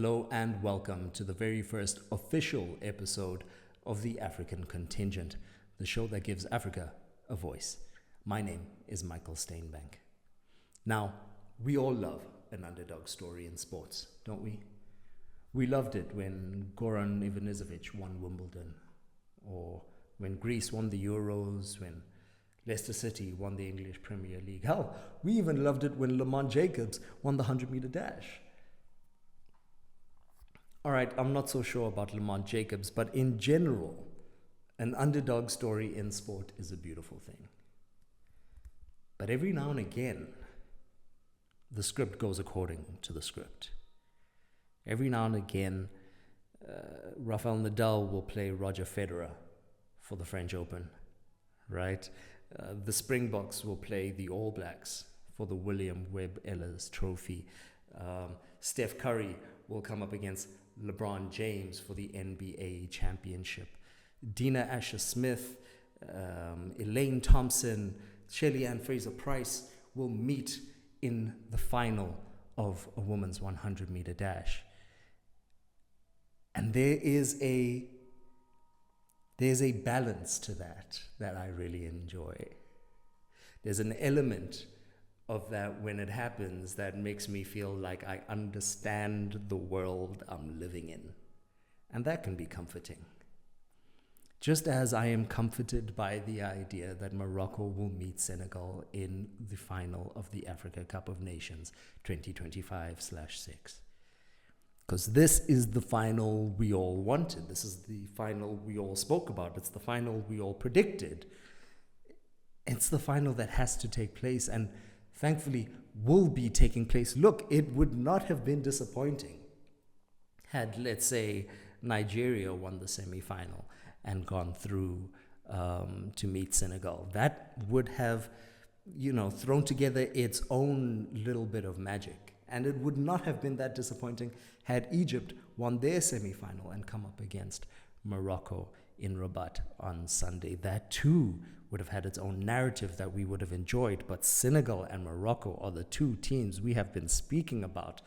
Hello and welcome to the very first official episode of the African Contingent, the show that gives Africa a voice. My name is Michael Steinbank. Now, we all love an underdog story in sports, don't we? We loved it when Goran Ivanisevic won Wimbledon, or when Greece won the Euros, when Leicester City won the English Premier League. Hell, we even loved it when Lamont Jacobs won the 100-meter dash. All right, I'm not so sure about Lamont Jacobs, but in general, an underdog story in sport is a beautiful thing. But every now and again, the script goes according to the script. Every now and again, Rafael Nadal will play Roger Federer for the French Open, right? The Springboks will play the All Blacks for the William Webb Ellis Trophy. Steph Curry will come up against LeBron James for the NBA championship. Dina Asher-Smith, Elaine Thompson, Shelly Ann Fraser-Price will meet in the final of a women's 100-meter dash. And there's a balance to that I really enjoy. There's an element of that when it happens that makes me feel like I understand the world I'm living in. And that can be comforting. Just as I am comforted by the idea that Morocco will meet Senegal in the final of the Africa Cup of Nations 2025/6. Because this is the final we all wanted. This is the final we all spoke about. It's the final we all predicted. It's the final that has to take place and thankfully will be taking place. Look, it would not have been disappointing had, let's say, Nigeria won the semi-final and gone through to meet Senegal. That would have, thrown together its own little bit of magic. And it would not have been that disappointing had Egypt won their semi-final and come up against Morocco in Rabat on Sunday. That too would have had its own narrative that we would have enjoyed. But Senegal and Morocco are the two teams we have been speaking about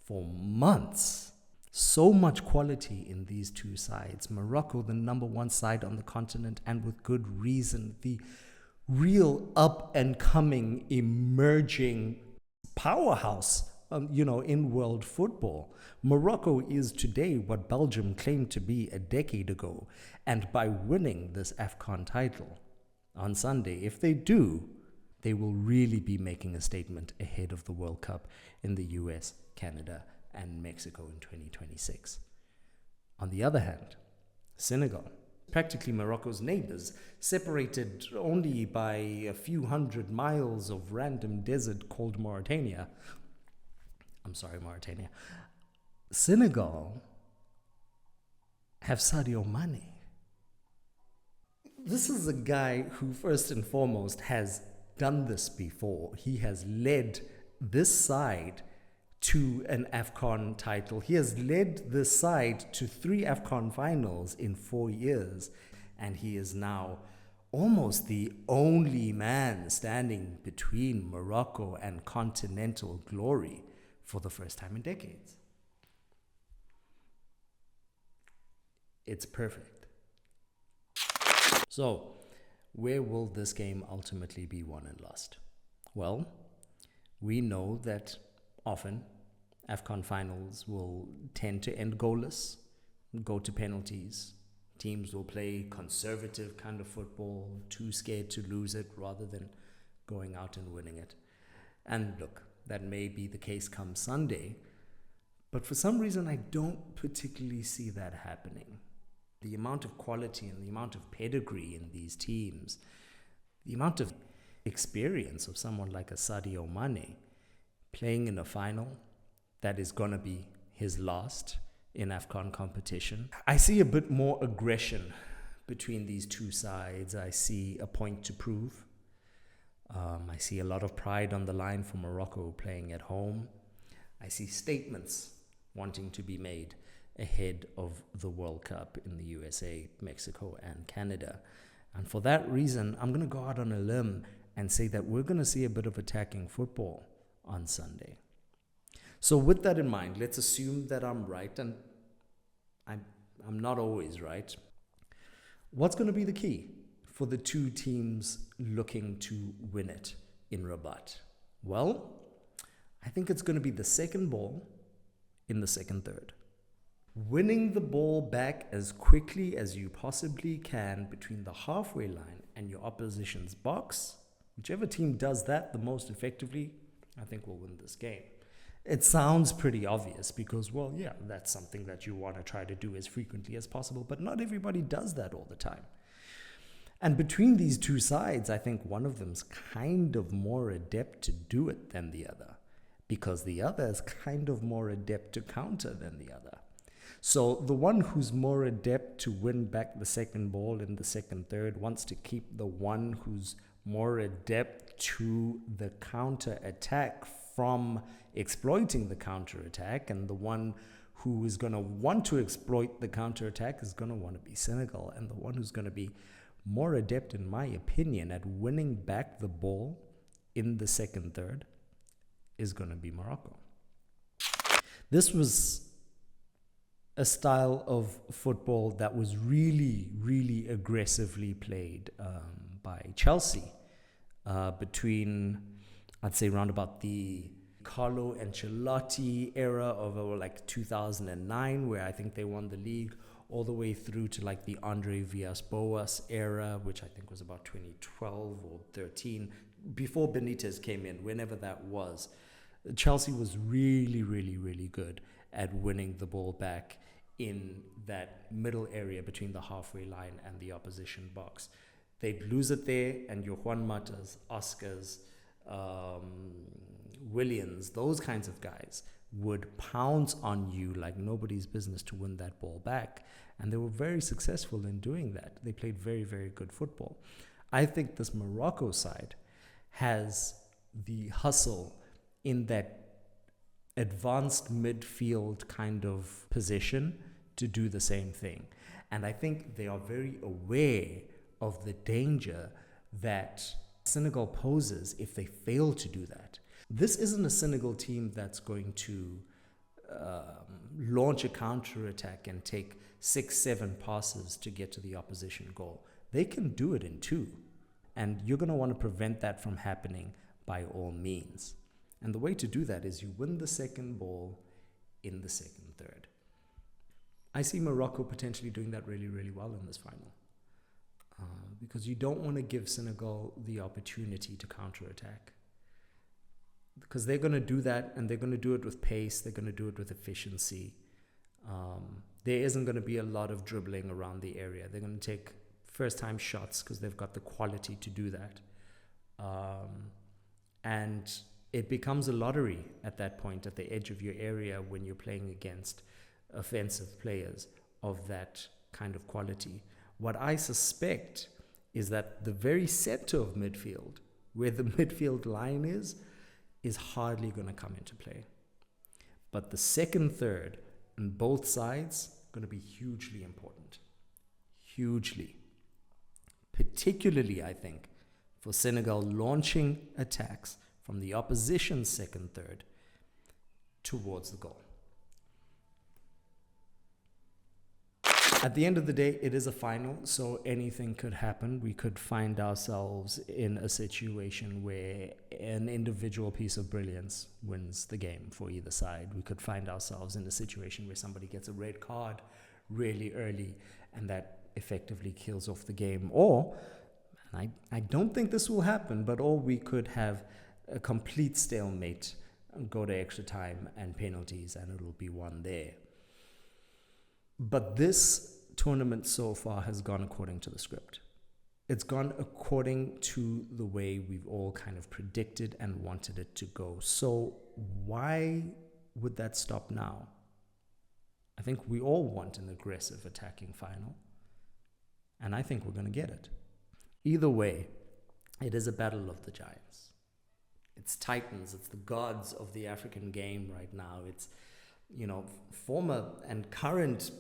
for months. So much quality in these two sides. Morocco, the number one side on the continent, and with good reason. The real up-and-coming, emerging powerhouse in world football. Morocco is today what Belgium claimed to be a decade ago. And by winning this AFCON title on Sunday, if they do, they will really be making a statement ahead of the World Cup in the US, Canada, and Mexico in 2026. On the other hand, Senegal, practically Morocco's neighbors, separated only by a few hundred miles of random desert called Mauritania. Senegal have Sadio Mane. This is a guy who, first and foremost, has done this before. He has led this side to an AFCON title. He has led this side to 3 AFCON finals in 4 years. And he is now almost the only man standing between Morocco and continental glory for the first time in decades. It's perfect. So, where will this game ultimately be won and lost? Well, we know that often AFCON finals will tend to end goalless, go to penalties. Teams will play conservative kind of football, too scared to lose it rather than going out and winning it. And look, that may be the case come Sunday, but for some reason I don't particularly see that happening. The amount of quality and the amount of pedigree in these teams, the amount of experience of someone like a Sadio Mane playing in a final that is going to be his last in AFCON competition. I see a bit more aggression between these two sides. I see a point to prove. I see a lot of pride on the line for Morocco playing at home. I see statements wanting to be made ahead of the World Cup in the USA, Mexico, and Canada. And for that reason, I'm going to go out on a limb and say that we're going to see a bit of attacking football on Sunday. So with that in mind, let's assume that I'm right, and I'm, I'm not always right. What's going to be the key for the two teams looking to win it in Rabat? Well, I think it's going to be the second ball in the second third. Winning the ball back as quickly as you possibly can between the halfway line and your opposition's box. Whichever team does that the most effectively, I think will win this game. It sounds pretty obvious because, well, yeah, that's something that you want to try to do as frequently as possible, but not everybody does that all the time. And between these two sides, I think one of them's kind of more adept to do it than the other, because the other is kind of more adept to counter than the other. So the one who's more adept to win back the second ball in the second third wants to keep the one who's more adept to the counter attack from exploiting the counter attack, and the one who is going to want to exploit the counter attack is going to want to be Senegal, and the one who's going to be more adept, in my opinion, at winning back the ball in the second third is going to be Morocco. This was a style of football that was really, really aggressively played by Chelsea between, I'd say, around about the Carlo Ancelotti era of like 2009, where I think they won the league, all the way through to like the Andre Villas-Boas era, which I think was about 2012 or 13, before Benitez came in, whenever that was. Chelsea was really, really, really good at winning the ball back in that middle area between the halfway line and the opposition box. They'd lose it there, and your Juan Matas, Oscars, Williams, those kinds of guys would pounce on you like nobody's business to win that ball back. And they were very successful in doing that. They played very, very good football. I think this Morocco side has the hustle in that advanced midfield kind of position to do the same thing. And I think they are very aware of the danger that Senegal poses if they fail to do that. This isn't a Senegal team that's going to launch a counter-attack and take 6-7 passes to get to the opposition goal. They can do it in 2. And you're going to want to prevent that from happening by all means. And the way to do that is you win the second ball in the second third. I see Morocco potentially doing that really, really well in this final. Because you don't want to give Senegal the opportunity to counterattack. Because they're going to do that, and they're going to do it with pace. They're going to do it with efficiency. There isn't going to be a lot of dribbling around the area. They're going to take first-time shots because they've got the quality to do that. And it becomes a lottery at that point at the edge of your area when you're playing against offensive players of that kind of quality. What I suspect is that the very center of midfield, where the midfield line is hardly going to come into play. But the second third on both sides going to be hugely important. Hugely. Particularly, I think, for Senegal launching attacks from the opposition's second third towards the goal. At the end of the day, it is a final, so anything could happen. We could find ourselves in a situation where an individual piece of brilliance wins the game for either side. We could find ourselves in a situation where somebody gets a red card really early, and that effectively kills off the game. Or, and I don't think this will happen, but or we could have a complete stalemate, go to extra time and penalties, and it'll be one there. But this tournament so far has gone according to the script. It's gone according to the way we've all kind of predicted and wanted it to go. So why would that stop now? I think we all want an aggressive attacking final, and I think we're going to get it. Either way, it is a battle of the giants. It's titans, it's the gods of the African game right now. It's, former and current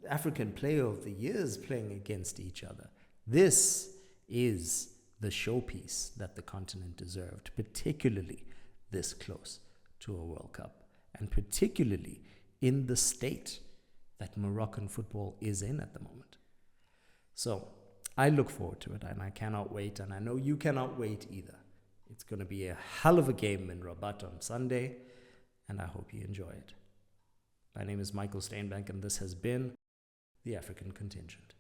African player of the years playing against each other. This is the showpiece that the continent deserved, particularly this close to a World Cup. and particularly in the state that Moroccan football is in at the moment. So I look forward to it, and I cannot wait, and I know you cannot wait either. It's going to be a hell of a game in Rabat on Sunday, and I hope you enjoy it. My name is Michael Steinbank, and this has been the African Contingent.